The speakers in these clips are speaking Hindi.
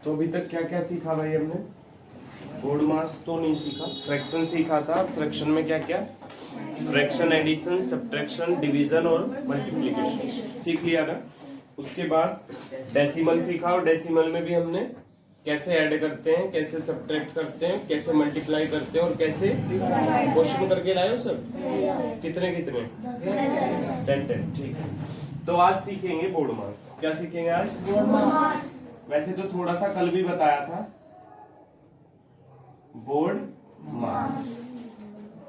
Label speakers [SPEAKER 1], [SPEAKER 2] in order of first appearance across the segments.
[SPEAKER 1] तो अभी तक क्या क्या सीखा भाई हमने? बोर्ड मास तो नहीं सीखा, फ्रैक्शन सीखा था। फ्रैक्शन में क्या क्या? फ्रैक्शन, एडिशन, सब्ट्रैक्शन, डिवीजन और मल्टीप्लिकेशन सीख लिया ना। उसके बाद डेसिमल सीखा, और डेसिमल में भी हमने कैसे ऐड करते हैं, कैसे सब्ट्रैक्ट करते हैं, कैसे मल्टीप्लाई करते हैं और कैसे क्वेश्चन करके लाए हो सब। कितने कितने? 10 10। ठीक है, तो आज सीखेंगे बोर्ड मास। क्या सीखेंगे आज? बोर्ड मास। वैसे तो थोड़ा सा कल भी बताया था बोर्ड मास।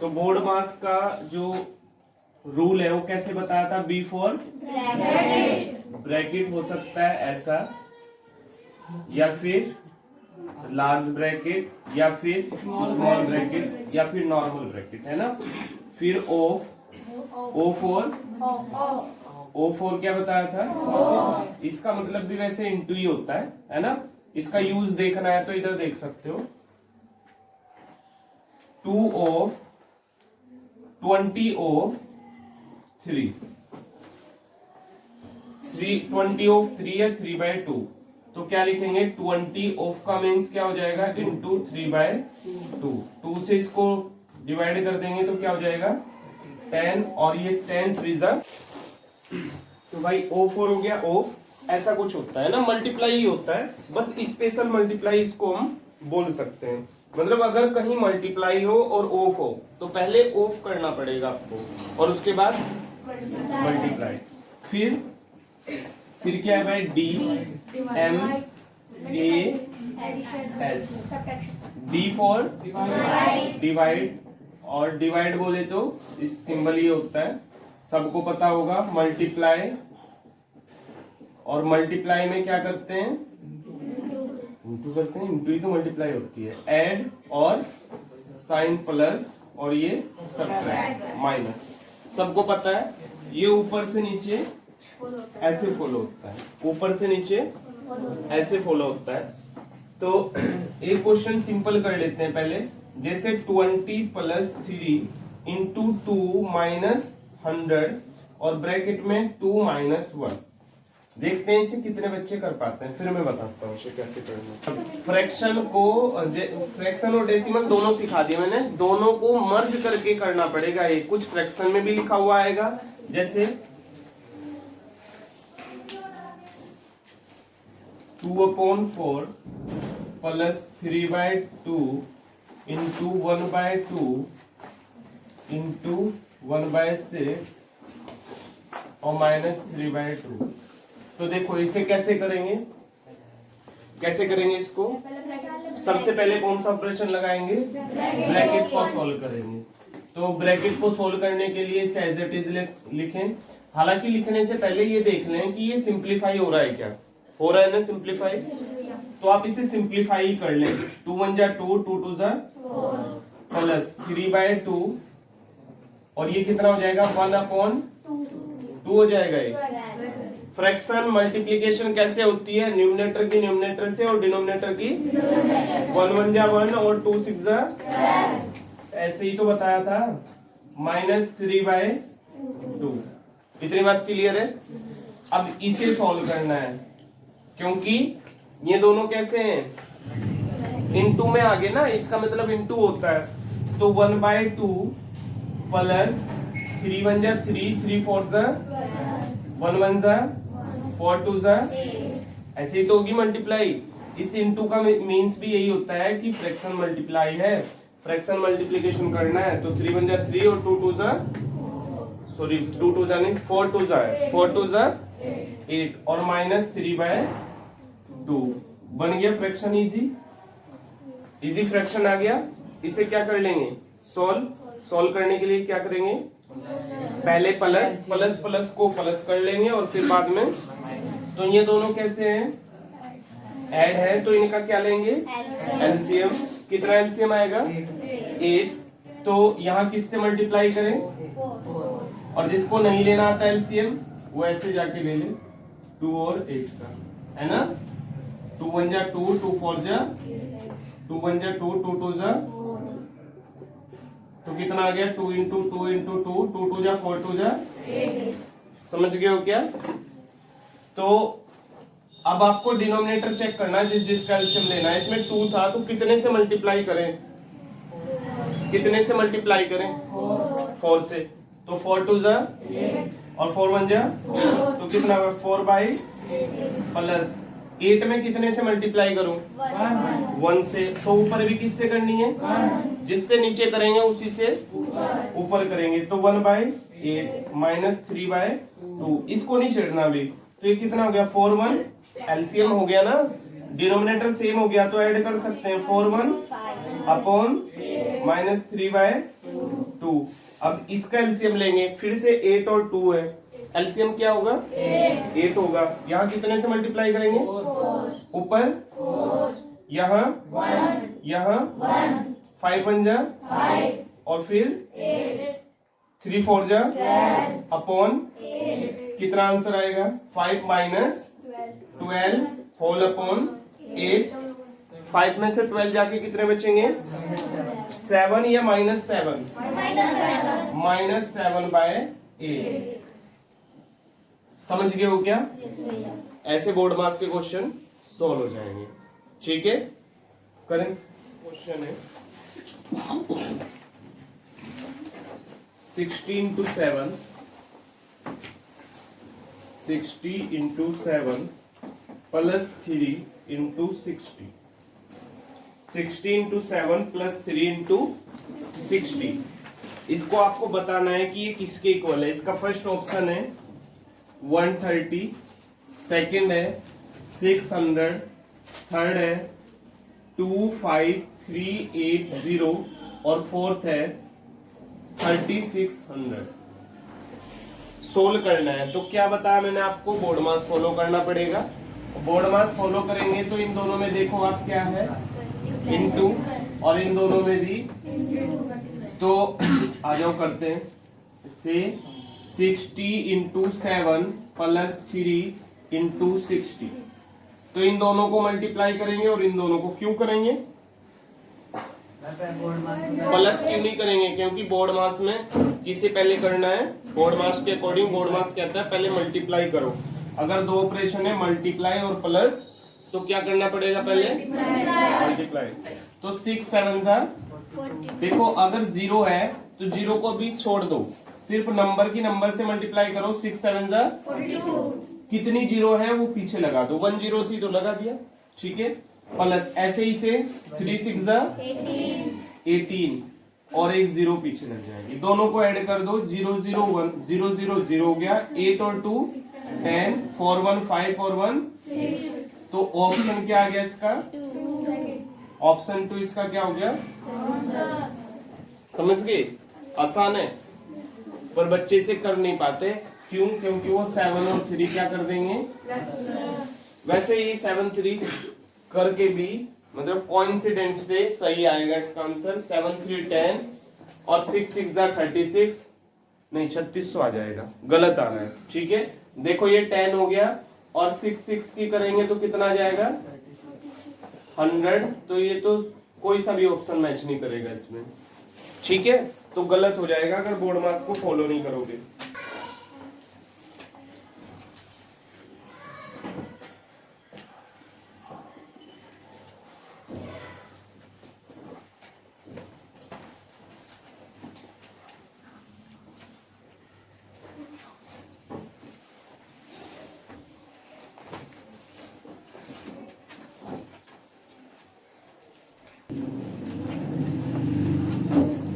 [SPEAKER 1] तो बोर्ड मास का जो रूल है वो कैसे बताया था? बी फॉर ब्रैकेट हो सकता है ऐसा, या फिर लार्ज ब्रैकेट, या फिर स्मॉल ब्रैकेट, या फिर नॉर्मल ब्रैकेट, है ना। फिर ओ फोर क्या बताया था? इसका मतलब भी वैसे इंटू ही होता है ना। इसका यूज देखना है तो इधर देख सकते हो। 2 of 20 of 3, 20 of 3 या 3/2। तो क्या लिखेंगे? 20 ऑफ का मीन्स क्या हो जाएगा? इंटू 3/2। 2 से इसको डिवाइड कर देंगे तो क्या हो जाएगा? 10, और ये 10 3 तो भाई O4 हो गया। ऑफ ऐसा कुछ होता है ना, मल्टीप्लाई ही होता है, बस स्पेशल मल्टीप्लाई इसको हम बोल सकते हैं। मतलब अगर कहीं मल्टीप्लाई हो और ऑफ हो तो पहले ऑफ करना पड़ेगा आपको, और उसके बाद मल्टीप्लाई। फिर क्या है भाई? D M A S। D for divide, और डिवाइड बोले तो इस सिंबल ये होता है, सबको पता होगा। मल्टीप्लाई, और मल्टीप्लाई में क्या करते हैं? इंटू करते हैं, इंटू ही तो मल्टीप्लाई होती है। ऐड और साइन प्लस, और ये सब्ट्रैक्ट माइनस, सबको पता है। ये ऊपर से नीचे ऐसे फॉलो होता है, ऊपर से नीचे ऐसे फॉलो होता है। तो एक क्वेश्चन सिंपल कर लेते हैं पहले। जैसे 20 + 3 × 2 - 100, और ब्रैकेट में 2 - 1। देखते हैं इसे कितने बच्चे कर पाते हैं, फिर मैं बताता हूँ इसे कैसे करना है। फ्रैक्शन और डेसिमल दोनों सिखा दिया मैंने, दोनों को मर्ज करके करना पड़ेगा। ये कुछ फ्रैक्शन में भी लिखा हुआ आएगा, जैसे 2/4 + 3/2 × 1/2 × 1/6 और -3/2। तो देखो इसे कैसे करेंगे, इसको? सबसे पहले कौन सा ऑपरेशन लगाएंगे? ब्रैकेट को सॉल्व करेंगे। तो ब्रैकेट को सॉल्व करने के लिए इसे एज इट इज लिखें। हालांकि लिखने से पहले ये देख लें कि ये सिंप्लीफाई हो रहा है क्या? हो रहा है ना सिंप्लीफाई। तो आप इसे सिंप्लीफाई कर लें। 2 × 1 = 2, 2 × 2 = 4 + 3/2, और ये कितना हो जाएगा? 1/2 हो जाएगा ये। फ्रैक्शन मल्टीप्लिकेशन कैसे होती है? न्यूमरेटर की न्यूमरेटर से, और डिनोमिनेटर की 1 1 = 1 और 2 6 = ऐसे ही तो बताया था, -3/2। इतनी बात क्लियर है? अब इसे सॉल्व करना है, क्योंकि ये दोनों कैसे हैं? इनटू में आ गए ना, इसका मतलब इनटू होता है। तो 1/2 + 3 1 = 3, 3 4 = 1 1 = 4 2 = ऐसे ही तो होगी मल्टीप्लाई। इस इनटू का मीन्स भी यही होता है कि फ्रैक्शन मल्टीप्लाई है, फ्रैक्शन मल्टीप्लिकेशन करना है। तो 3 1 = 3 और 2 2 = सॉरी 2 2 नहीं 4 2 = 4 2 = 8 और -3/2 बन गया फ्रैक्शन। इजी फ्रैक्शन आ गया। इसे क्या कर लेंगे? सॉल्व करने के लिए क्या करेंगे? पहले प्लस को प्लस कर लेंगे, और फिर बाद में। तो ये दोनों कैसे हैं? ऐड है, तो इनका क्या लेंगे? एलसीएम। कितना एलसीएम आएगा? 8। तो यहाँ किससे मल्टीप्लाई करें? और जिसको नहीं लेना आता एलसीएम वो ऐसे जाके ले ले 2 और 8 का, है ना। 2 1 = 2, 2 4 = 2 1 = 2, 2 2 = तो कितना आ गया? 2 × 2 × 2, 2 2 = 4 2 = 8। समझ गए हो क्या? तो अब आपको डिनोमिनेटर चेक करना है, जिसका एलसीएम लेना है। इसमें 2 था तो कितने से मल्टीप्लाई करें, कितने से मल्टीप्लाई करें, 4 से। तो 4 2 जा और 4 1 जा, तो कितना होगा 4 बाई प्लस 8 में कितने से मल्टीप्लाई करूं, 1 से। तो ऊपर भी किससे करनी है, जिससे नीचे करेंगे उसी से ऊपर करेंगे। तो 1 बाई 8 माइनस 3 बाई 2, इसको नहीं छेड़ना अभी। तो ये कितना हो गया 4 1, एलसीएम हो गया ना, डिनोमिनेटर सेम हो गया तो ऐड कर सकते हैं 4 1 अपॉन माइनस 3 बाय 2। अब इसका एलसीएम लेंगे, फिर से 8 और 2 है, एलसीएम क्या होगा 8 होगा। यहाँ कितने से मल्टीप्लाई करेंगे, ऊपर यहाँ 5 1 जा और फिर 3 4 जा अपॉन कितना आंसर आएगा 5 माइनस 12 होल अपॉन 8। 5 में से 12 जाके कितने बचेंगे 7 या -7, -7 बाय 8। समझ गए हो क्या? ऐसे बोर्ड मास के क्वेश्चन सॉल्व हो जाएंगे। ठीक है, करें। क्वेश्चन है 60 into 7 plus 3 into 60। 60 into 7 plus 3 into 60। इसको आपको बताना है कि ये किसके इक्वल है। इसका फर्स्ट ऑप्शन है 130, सेकंड है 600, थर्ड है 25380 और फोर्थ है 3600। सोल्व करना है तो क्या बताया मैंने आपको, बोर्ड मास फॉलो करना पड़ेगा। बोर्ड मास फॉलो करेंगे तो इन दोनों में देखो आप क्या है इनटू, और इन दोनों में भी तो आ जाओ करते हैं इससे 60 into 7 प्लस 3 into 60। तो इन दोनों को मल्टीप्लाई करेंगे और इन दोनों को क्यों करेंगे, प्लस क्यों नहीं करेंगे, क्योंकि बोर्ड मास में किसे पहले करना है, बोर्ड मास के अकॉर्डिंग बोर्ड मास कहता है पहले मल्टीप्लाई करो। अगर दो ऑपरेशन है मल्टीप्लाई और प्लस, तो क्या करना पड़ेगा पहले मल्टीप्लाई। तो 6 7 देखो अगर 0 है तो 0 को भी छोड़ दो, सिर्फ नंबर की नंबर से मल्टीप्लाई करो। 6 7 कितनी 0 है वो पीछे लगा दो, 1 0 थी तो लगा दिया। ठीक है, प्लस ऐसे ही से 3 6 18 और एक 0 पीछे लग जाएगी। दोनों को ऐड कर दो, 0 0 1 0 0 0 हो गया, 8 और 2 10, 4 1 5 और 1 6। तो ऑप्शन क्या आ गया इसका, ऑप्शन 2 इसका क्या हो गया। समझ गए, आसान है पर बच्चे इसे कर नहीं पाते। क्यों? क्योंकि वो 7 और 3 क्या कर देंगे। वैसे ही 7 3 करके भी मतलब कोइंसिडेंट से सही आएगा इसका आंसर। 7 3 10 और 6 6 36 नहीं 3600 आ जाएगा, गलत आ रहा है। ठीक है, देखो ये 10 हो गया और 6 6 की करेंगे तो कितना आ जाएगा 100। तो ये तो कोई सा भी ऑप्शन मैच नहीं करेगा इसमें। ठीक है, तो गलत हो जाएगा अगर बोर्ड मास को फॉलो नहीं करोगे।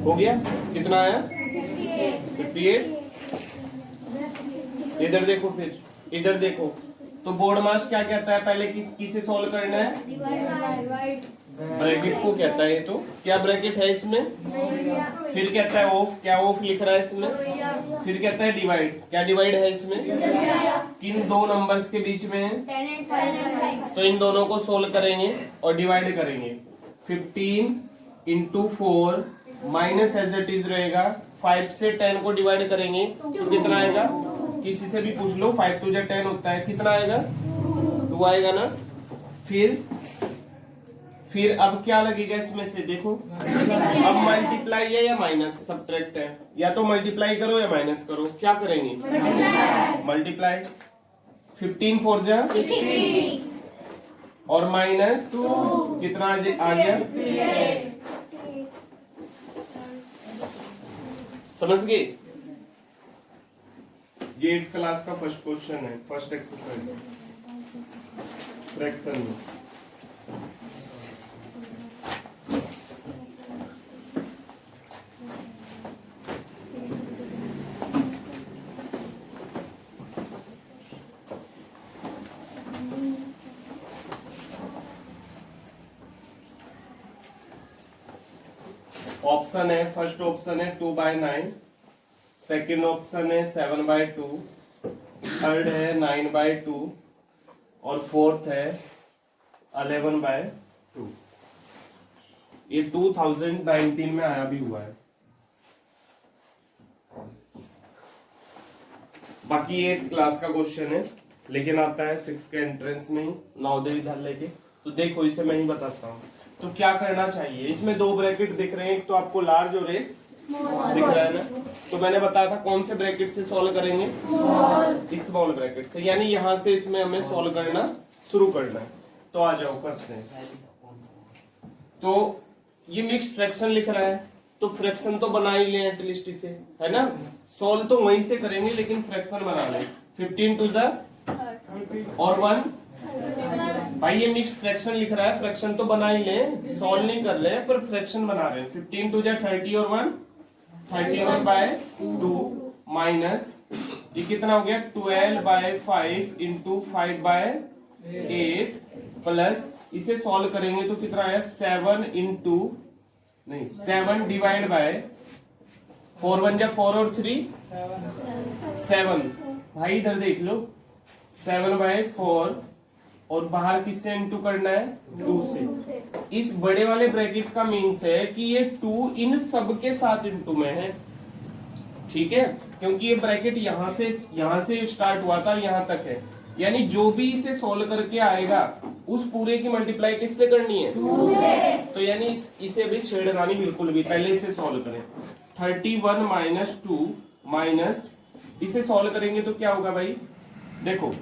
[SPEAKER 1] हो गया, कितना आया 58। इधर देखो, फिर इधर देखो। तो बोर्ड मास क्या कहता है, पहले किसे सॉल्व करना है, ब्रैकेट को कहता है। तो क्या ब्रैकेट है इसमें, फिर कहता है ऑफ, क्या ऑफ लिख रहा है इसमें, फिर कहता है डिवाइड, क्या डिवाइड है इसमें, किन दो नंबर्स के बीच में है। तो इन दोनों को सोल्व करेंगे और डिवाइड करेंगे। 15 into 4 minus as it is रहेगा। 5 से 10 को डिवाइड करेंगे तो कितना आएगा, किसी से भी पूछ लो, 5 2 10 होता है, कितना आएगा 2 आएगा ना। फिर अब क्या लगेगा इसमें से, देखो अब मल्टीप्लाई है या माइनस सब्ट्रैक्ट है, या तो मल्टीप्लाई करो या माइनस करो। क्या करेंगे मल्टीप्लाई। 15 4 जा
[SPEAKER 2] 60
[SPEAKER 1] और माइनस
[SPEAKER 2] 2
[SPEAKER 1] कितना आ गया?
[SPEAKER 2] 58
[SPEAKER 1] समझ गए? ये 8th क्लास का फर्स्ट क्वेश्चन है, फर्स्ट एक्सरसाइज फ्रैक्शन में। ऑप्शन है, फर्स्ट ऑप्शन है 2/9, सेकंड ऑप्शन है 7/2, थर्ड है 9/2 और फोर्थ है 11/2। ये 2019 में आया भी हुआ है। बाकी 8th क्लास का क्वेश्चन है, लेकिन आता है 6 के एंट्रेंस में ही, नवोदय विद्यालय के। तो देखो इसे मैं ही बताता हूँ। तो क्या करना चाहिए, इसमें दो ब्रैकेट दिख रहे हैं, एक तो आपको लार्ज और एक दिख रहा है ना। तो मैंने बताया था कौन से ब्रैकेट से सॉल्व करेंगे, स्मॉल ब्रैकेट से, यानी यहां से इसमें हमें सॉल्व करना शुरू करना है। तो आ जाओ करते हैं। तो ये मिक्स्ड फ्रैक्शन लिख रहा है, तो फ्रैक्शन तो बना ही ले एटलीस्ट इसे, है ना। सॉल्व तो वहीं से करेंगे लेकिन फ्रैक्शन बना ले। 15 टू द और 1 भाई, ये मिक्स्ड फ्रैक्शन लिख रहा है, फ्रैक्शन तो बना ही ले, सॉल्व नहीं कर रहे हैं पर फ्रैक्शन बना रहे हैं। 15 टू द 30 और 1 31/2 माइनस ये कितना हो गया 12/5 इंटू 5/8 प्लस इसे सॉल्व करेंगे तो कितना आया 7 इंटू नहीं 7 डिवाइड बाय 4 1 जा 4 और 3 7। भाई इधर देख लो 7/4 और बाहर किससे इंटू करना है 2 से। इस बड़े वाले ब्रैकेट का मीन्स है कि ये 2 इन सब के साथ इंटू में है, ठीक है, क्योंकि ये ब्रैकेट यहां से स्टार्ट हुआ था यहां तक है, यानी जो भी इसे सॉल्व करके आएगा उस पूरे की मल्टीप्लाई किससे करनी है
[SPEAKER 2] 2 से।
[SPEAKER 1] तो यानी इसे भी छेड़ना नहीं बिल्कुल भी, पहले इसे सॉल्व करें। 31 - 2 माइनस इसे सॉल्व करेंगे तो क्या होगा भाई, देखो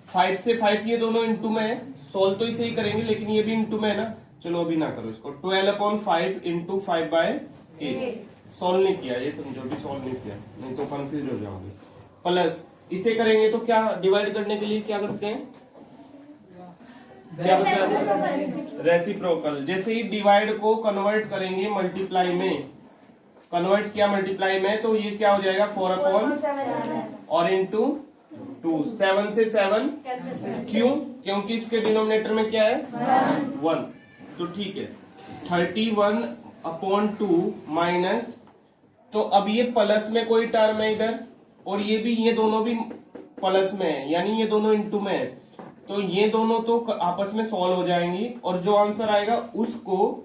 [SPEAKER 1] 5 से 5 ये दोनों इंटू में है, सॉल्व तो इसे ही करेंगे लेकिन ये भी इंटू में है ना। चलो अभी ना करो इसको। 12/5 इंटू 5/8 सॉल्व नहीं किया, ये समझो भी सॉल्व नहीं किया, नहीं तो कंफ्यूज हो जाओगे। प्लस इसे करेंगे तो क्या डिवाइड करने के लिए क्या करते हैं, क्या बताते हैं रेसिप्रोकल। जैसे ही डिवाइड को कन्वर्ट करेंगे मल्टीप्लाई में, कन्वर्ट किया मल्टीप्लाई में तो ये क्या हो जाएगा 4/7 और इंटू 2 7 से 7 क्यों, क्योंकि इसके डिनोमिनेटर में क्या है 1। तो ठीक है 31/2 माइनस, तो अब ये प्लस में कोई टर्म है इधर और ये दोनों भी प्लस में है, यानी ये दोनों इंटू में है, तो ये दोनों तो आपस में सॉल्व हो जाएंगी और जो आंसर आएगा उसको,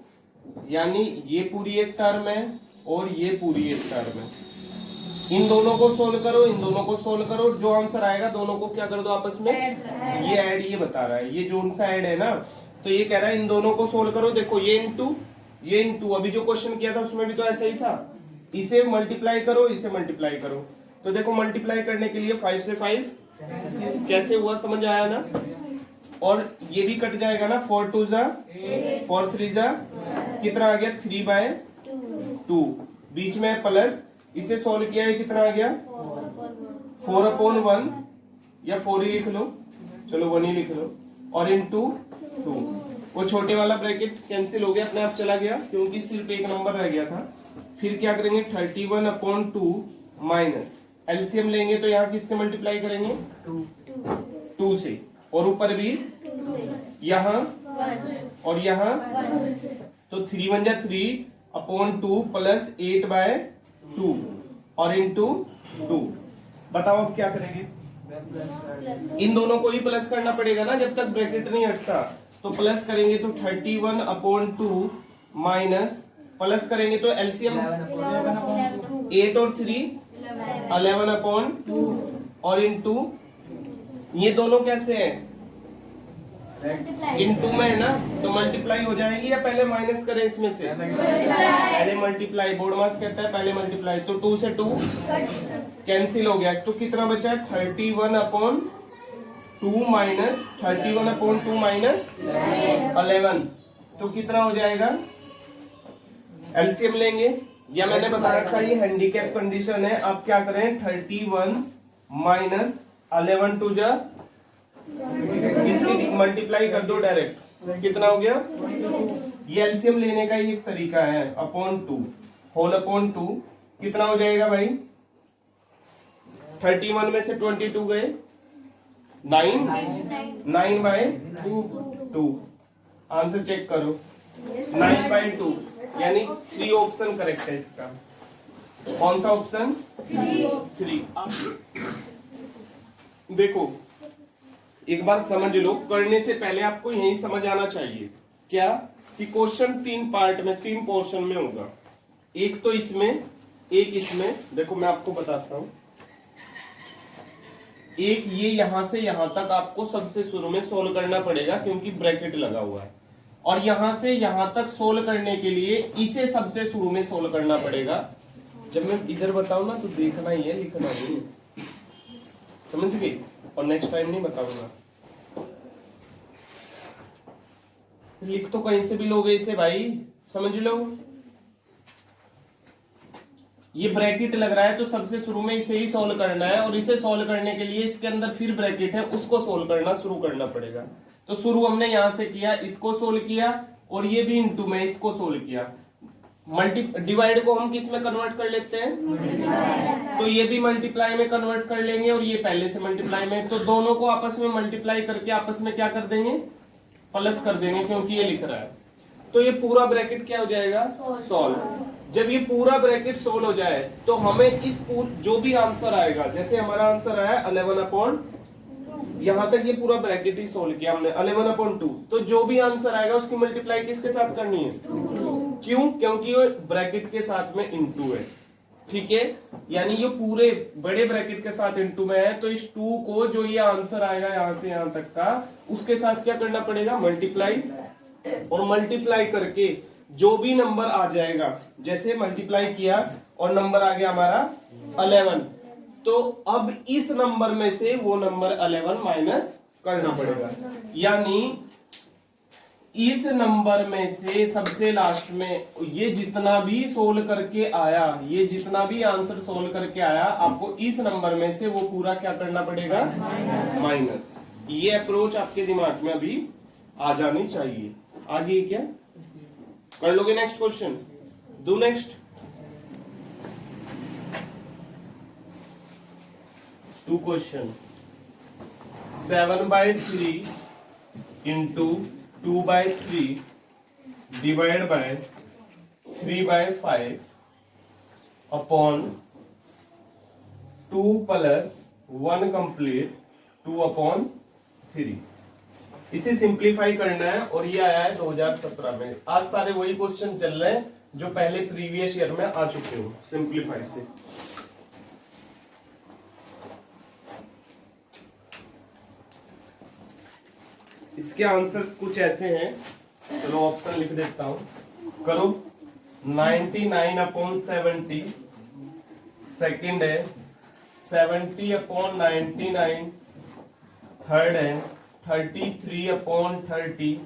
[SPEAKER 1] यानी ये पूरी एक टर्म है और ये पूरी एक टर्म है, इन दोनों को सोल्व करो, इन दोनों को सोल्व करो, जो आंसर आएगा दोनों को क्या कर दो आपस में ये ऐड, ये बता रहा है, ये जो सा ऐड है ना, तो ये कह रहा है इन दोनों को सोल्व करो। देखो ये इंटू अभी जो क्वेश्चन किया था उसमें भी तो ऐसा ही था, इसे मल्टीप्लाई करो, इसे मल्टीप्लाई करो। तो देखो मल्टीप्लाई करने के लिए 5 से 5 कैसे हुआ, समझ आया ना। और ये भी कट जाएगा ना, 4 2 जा 4 3 जा कितना आ गया 3/2, बीच में प्लस, इसे सॉल्व किया है कितना आ गया 4/1 या 4 ही लिख लो, चलो 1 ही लिख लो, और इंटू 2। वो छोटे वाला ब्रैकेट कैंसिल हो गया, अपने आप चला गया क्योंकि सिर्फ एक नंबर रह गया था। फिर क्या करेंगे 31/2 माइनस एलसीएम लेंगे तो यहाँ किससे मल्टीप्लाई करेंगे 2 से, और ऊपर भी यहाँ और यहाँ, तो 3 1 जा 3/2 प्लस 8/2 और इंटू 2। बताओ अब क्या करेंगे, इन दोनों को ही प्लस करना पड़ेगा ना जब तक ब्रैकेट नहीं हटता, तो प्लस करेंगे तो 31/2 माइनस प्लस करेंगे तो एलसीएम 8 और 3 11/2 और इंटू ये दोनों कैसे हैं इंटू में है ना, तो मल्टीप्लाई हो जाएगी या पहले माइनस करें इसमें से, पहले मल्टीप्लाई, बोर्ड मास कहता है पहले मल्टीप्लाई, तो 2 से 2 कैंसिल हो गया, तो कितना बचा 31/2 माइनस 31/2 माइनस 11, तो कितना हो जाएगा? एलसीएम लेंगे, या मैंने बता रखा ये हैंडीकैप कंडीशन है। आप क्या करें 31 माइनस 11 टू जा इसकी मल्टीप्लाई कर दो डायरेक्ट, कितना हो गया? ये एलसीएम लेने का एक तरीका है, अपॉन 2 होल अपॉन 2 कितना हो जाएगा भाई? 31 में से 22 गए 9/2। आंसर चेक करो 9/2 यानी 3 ऑप्शन करेक्ट है इसका। कौन सा ऑप्शन? 3। देखो एक बार समझ लो, करने से पहले आपको यही समझ आना चाहिए क्या कि क्वेश्चन 3 पार्ट में 3 पोर्शन में होगा, एक तो इसमें एक इसमें। देखो मैं आपको बताता हूं, एक ये यहां से यहां तक आपको सबसे शुरू में सोल्व करना पड़ेगा क्योंकि ब्रैकेट लगा हुआ है, और यहां से यहां तक सोल्व करने के लिए इसे सबसे शुरू में सोल्व करना पड़ेगा। जब मैं इधर बताऊं ना तो देखना ही है, लिखना नहीं, समझ गए? और नेक्स्ट टाइम नहीं बताऊंगा, लिख तो कहीं से भी लोगे इसे भाई, समझ लो। ये ब्रैकेट लग रहा है तो सबसे शुरू में इसे ही सोल्व करना है, और इसे सोल्व करने के लिए इसके अंदर फिर ब्रैकेट है उसको सोल्व करना शुरू करना पड़ेगा। तो शुरू हमने यहां से किया, इसको सोल्व किया, और ये भी इनटू में इसको सोल्व किया। डिवाइड को हम किस में कन्वर्ट कर लेते हैं? तो ये भी मल्टीप्लाई में कन्वर्ट कर लेंगे, और ये पहले से मल्टीप्लाई में, तो दोनों को आपस में मल्टीप्लाई करके आपस में क्या कर देंगे? प्लस कर देंगे, क्योंकि ये लिख रहा है। तो ये पूरा ब्रैकेट क्या हो जाएगा? सॉल्व। जब ये पूरा ब्रैकेट सोल्व हो जाए तो हमें इस जो भी आंसर आएगा, जैसे हमारा आंसर आया 11/, यहां तक ये पूरा ब्रैकेट ही सोल्व किया हमने 11/2, तो जो भी आंसर आएगा उसकी मल्टीप्लाई किसके साथ करनी है? क्यों? क्योंकि ये ब्रैकेट के साथ में इनटू है, ठीक है? यानी ये पूरे बड़े ब्रैकेट के साथ इनटू में है, तो इस 2 को जो ये आंसर आएगा यहां से यहां तक का, उसके साथ क्या करना पड़ेगा? मल्टीप्लाई। और मल्टीप्लाई करके जो भी नंबर आ जाएगा, जैसे मल्टीप्लाई किया और नंबर आ गया हमारा 11, तो अब इस नंबर में से वो नंबर 11 माइनस करना पड़ेगा। यानी इस नंबर में से सबसे लास्ट में ये जितना भी सोल्व करके आया, ये जितना भी आंसर सोल्व करके आया, आपको इस नंबर में से वो पूरा क्या करना पड़ेगा? माइनस। ये अप्रोच आपके दिमाग में अभी आ जानी चाहिए। आगे क्या कर लोगे? Next question do next. 2 question 7/3 into 2/3 divide by 3/5 upon 2 + 1 complete 2/3। इसे सिंप्लीफाई करना है, और ये आया है 2017 में। आज सारे वही क्वेश्चन चल रहे हैं जो पहले प्रीवियस ईयर में आ चुके हो सिंप्लीफाई से। इसके आंसर्स कुछ ऐसे हैं, चलो ऑप्शन लिख देता हूं, करो। 99/70 सेकंड है, 70/99 थर्ड है, 33/30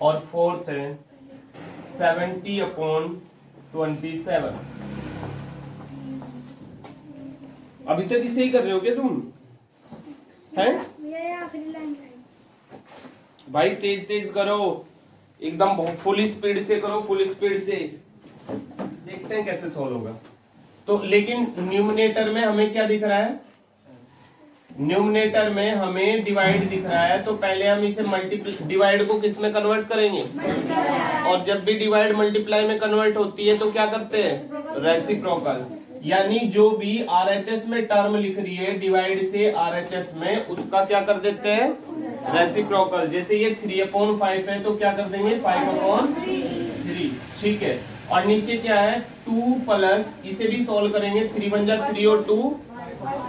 [SPEAKER 1] और फोर्थ है 70/27। अभी तक इसे ही कर रहे हो क्या तुम? हैं भाई तेज तेज करो, एकदम फुल स्पीड से करो, फुल स्पीड से। देखते हैं कैसे सॉल्व होगा। तो लेकिन न्यूमरेटर में हमें क्या दिख रहा है? न्यूमरेटर में हमें डिवाइड दिख रहा है, तो पहले हम इसे डिवाइड को किस में कन्वर्ट करेंगे? और जब भी डिवाइड मल्टीप्लाई में कन्वर्ट होती है तो क्या करते हैं? रेसिप्रोकल। यानी जो भी RHS में टर्म लिख रही है डिवाइड से RHS में, उसका क्या कर देते हैं? रेसिप्रोकल। जैसे ये 3/5 है तो क्या कर देंगे? 5/3, ठीक है। और नीचे क्या है? 2 प्लस, इसे भी सोल्व करेंगे, 3 × 3 और 2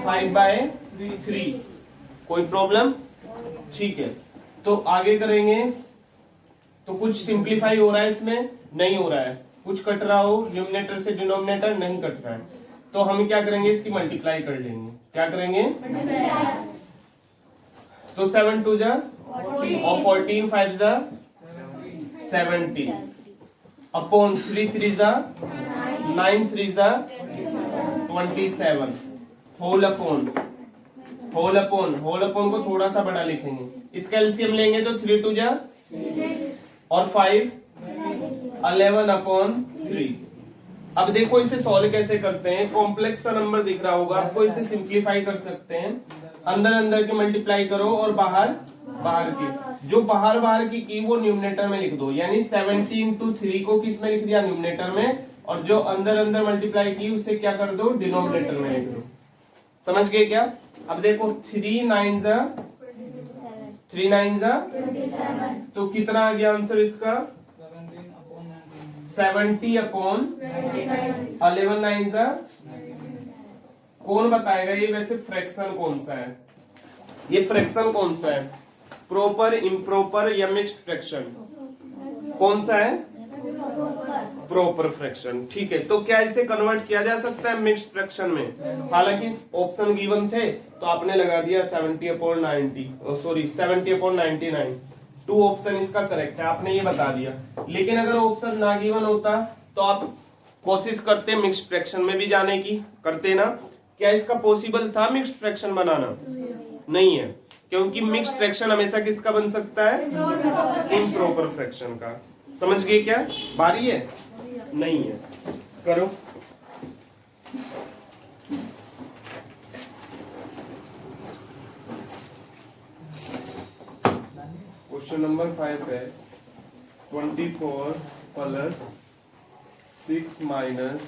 [SPEAKER 1] 5/3। कोई प्रॉब्लम? ठीक है। तो आगे करेंगे, तो कुछ सिंप्लीफाई हो रहा है इसमें? नहीं हो रहा है। कुछ कट रहा हो न्यूमरेटर से डिनोमिनेटर? नहीं कट रहा है। तो हम क्या करेंगे, इसकी मल्टीप्लाई कर लेंगे। क्या करेंगे, तो 7 2 जा और 14 5 जा 70 अपॉन 3 3 जा 9 3 जा 27 होल अपॉन को थोड़ा सा बड़ा लिखेंगे। इसका एलसीएम लेंगे तो 3 2 जा और 5 11 अपॉन 3। अब देखो इसे सॉल्व कैसे करते हैं। कॉम्प्लेक्स सा नंबर दिख रहा होगा आपको, इसे सिंप्लीफाई कर सकते हैं। अंदर अंदर के मल्टीप्लाई करो और बाहर की, जो बाहर की वो न्यूमरेटर में लिख दो। यानी 17 to 3 को किस में लिख दिया, न्यूमरेटर में, और जो अंदर अंदर मल्टीप्लाई की उसे क्या कर दो, डिनोमिनेटर में लिख दो। समझ गए क्या? अब देखो 3 9 जा तो कितना आ गया आंसर इसका, 70 अपॉन 11 9 जा। कौन बताएगा ये वैसे फ्रैक्शन कौन सा है, ये फ्रैक्शन कौन सा है, प्रॉपर इम्प्रॉपर या मिक्स्ड फ्रैक्शन, कौन सा है, प्रॉपर फ्रैक्शन। ठीक है, तो क्या इसे कन्वर्ट किया जा सकता है मिक्स्ड फ्रैक्शन में? हालांकि ऑप्शन गिवन थे तो आपने लगा दिया 70/99। 2 ऑप्शन इसका करेक्ट है, आपने ये बता दिया। लेकिन अगर ऑप्शन ना गिवन होता तो आप कोशिश करते मिक्स्ड फ्रैक्शन में भी जाने की, करते ना? क्या इसका पॉसिबल था मिक्स्ड फ्रैक्शन बनाना? नहीं है, क्योंकि मिक्स्ड फ्रैक्शन हमेशा किसका बन सकता है, इम्प्रॉपर फ्रैक्शन का। समझ गए क्या? बारी है? नहीं है, करो। क्वेश्चन नंबर 5 है 24 प्लस 6 माइनस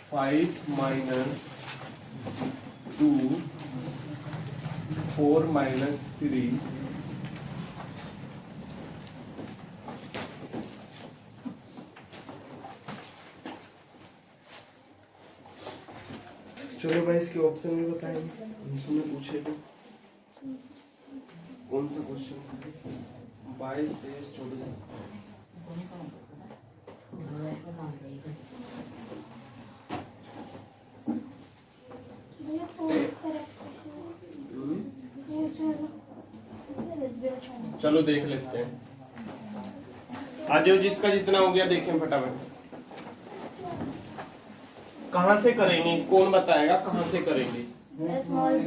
[SPEAKER 1] 5 माइनस 2 4 माइनस 3 चलो भाई इसके ऑप्शन भी बताएंगे, उसमें पूछे तो कौन सा क्वेश्चन, 22 23 24 चलो देख लेते हैं। आज जिसका जितना हो गया देखें फटाफट। कहां से करेंगे, कौन बताएगा कहां से करेंगे? स्मॉल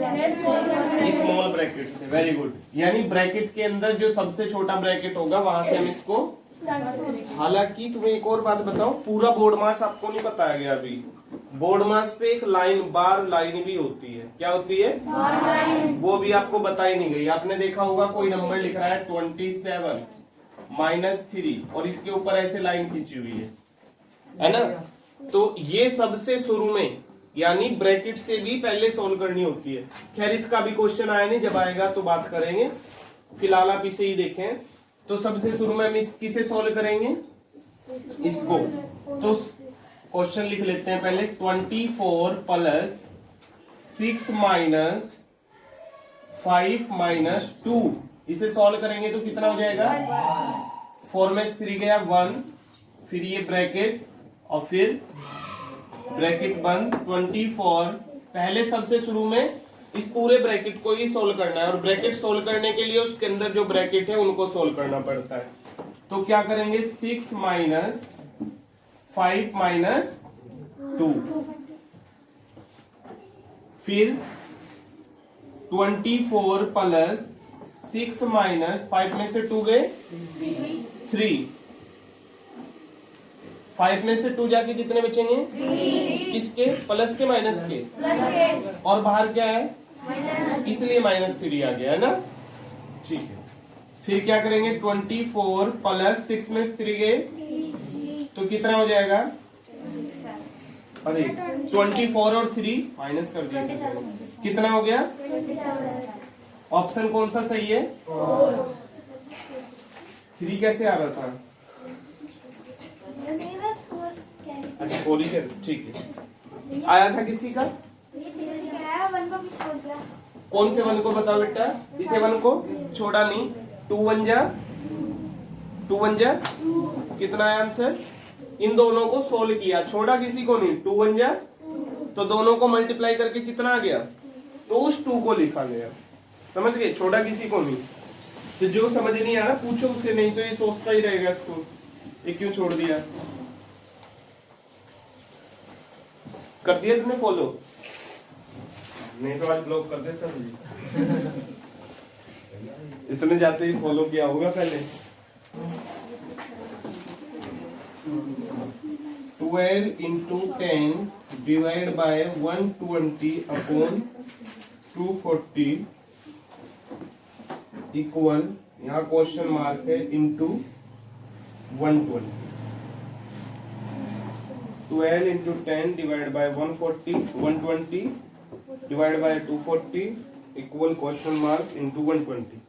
[SPEAKER 1] ब्रैकेट से। Very good. यानी ब्रैकेट के अंदर जो सबसे छोटा ब्रैकेट होगा वहां से हम इसको, हालांकि तुम्हें एक और बात बताओ, पूरा बोर्ड मास आपको नहीं बताया गया अभी। बोर्ड मास पे एक लाइन, बार लाइन भी होती है। क्या होती है? वो भी आपको बताई नहीं गई। आपने देखा होगा कोई नंबर लिख रहा है 27 माइनस 3 और इसके ऊपर ऐसे लाइन खींची हुई है ना? तो ये सबसे शुरू में, यानी ब्रैकेट से भी पहले सोल्व करनी होती है। खैर इसका भी क्वेश्चन आया नहीं, जब आएगा तो बात करेंगे। फिलहाल आप इसे ही देखें। तो सबसे शुरू में हम किसे सोल्व करेंगे? इसको। तो क्वेश्चन लिख लेते हैं पहले। 24 प्लस 6 माइनस 5 माइनस 2, इसे सॉल्व करेंगे तो कितना हो जाएगा? 4 में 3 गया 1, फिर ये ब्रैकेट और फिर ब्रैकेट बंद। 24 पहले सबसे शुरू में इस पूरे ब्रैकेट को ही सोल्व करना है, और ब्रैकेट सोल्व करने के लिए उसके अंदर जो ब्रैकेट है उनको सोल्व करना पड़ता है। तो क्या करेंगे? 6 माइनस 5 माइनस 2, फिर 24 प्लस 6 माइनस 5 में से 2 गए 3, 5 में से 2 जाके कितने बचेंगे? किसके? प्लस के माइनस के? और बाहर क्या है? इसलिए -3 आ गया है ना? ठीक है। फिर क्या करेंगे? 24 प्लस 6 में 3 गए तो कितना हो जाएगा? अरे 24 और 3 माइनस कर दिया, कितना हो गया? ऑप्शन कौन सा सही है? 3 कैसे आ रहा था? अच्छा 4 ही, ठीक है। आया था किसी का? कौन से 1 को बताओ बेटा? इसे 1 को छोड़ा नहीं। 2 1 जा कितना है आंसर? इन दोनों को सोल्व किया, छोड़ा किसी को नहीं, 2 1 जा, तो दोनों को मल्टीप्लाई करके कितना आ गया, तो उस 2 को लिखा गया। समझ गए, छोड़ा किसी को नहीं। तो जो समझ नहीं आ रहा पूछो उससे, नहीं तो ये सोचता ही रहेगा इसको ये क्यों छोड़ दिया। कर दिया तुमने फॉलो? नहीं तो आज ब्लॉक कर देता तुझे। इसने जाते ही फॉलो किया होगा पहले। 12 into 10 divide by 120 upon 240 equal, यहाँ क्वेश्चन मार्क है, into 120। 12 into 10 divide by 140 120 divide by 240 equal question mark into 120।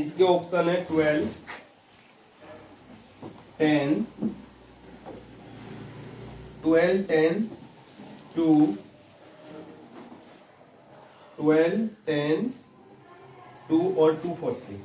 [SPEAKER 1] इसके ऑप्शन है 12 10 12 10 2 12 10 2 और 240।